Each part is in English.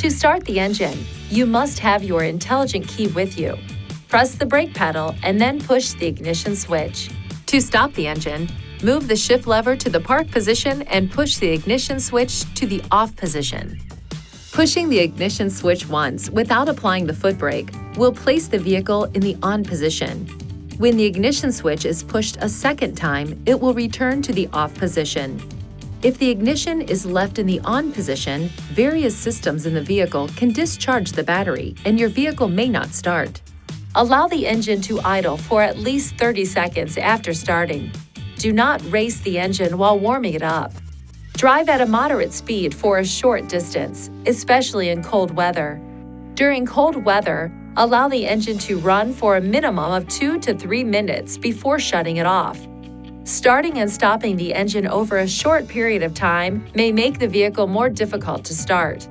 To start the engine, you must have your intelligent key with you. Press the brake pedal and then push the ignition switch. To stop the engine, move the shift lever to the park position and push the ignition switch to the off position. Pushing the ignition switch once without applying the foot brake will place the vehicle in the on position. When the ignition switch is pushed a second time, it will return to the off position. If the ignition is left in the on position, various systems in the vehicle can discharge the battery and your vehicle may not start. Allow the engine to idle for at least 30 seconds after starting. Do not race the engine while warming it up. Drive at a moderate speed for a short distance, especially in cold weather. During cold weather, allow the engine to run for a minimum of 2 to 3 minutes before shutting it off. Starting and stopping the engine over a short period of time may make the vehicle more difficult to start.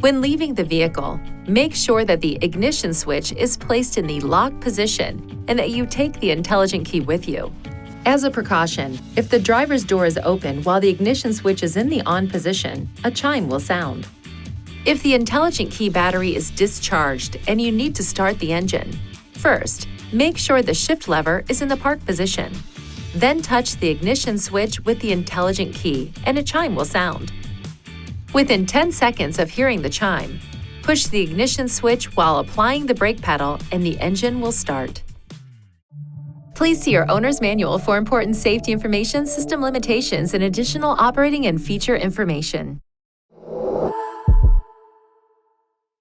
When leaving the vehicle, make sure that the ignition switch is placed in the lock position and that you take the intelligent key with you. As a precaution, if the driver's door is open while the ignition switch is in the on position, a chime will sound. If the intelligent key battery is discharged and you need to start the engine, first, make sure the shift lever is in the park position. Then touch the ignition switch with the intelligent key and a chime will sound. Within 10 seconds of hearing the chime, push the ignition switch while applying the brake pedal and the engine will start. Please see your owner's manual for important safety information, system limitations, and additional operating and feature information.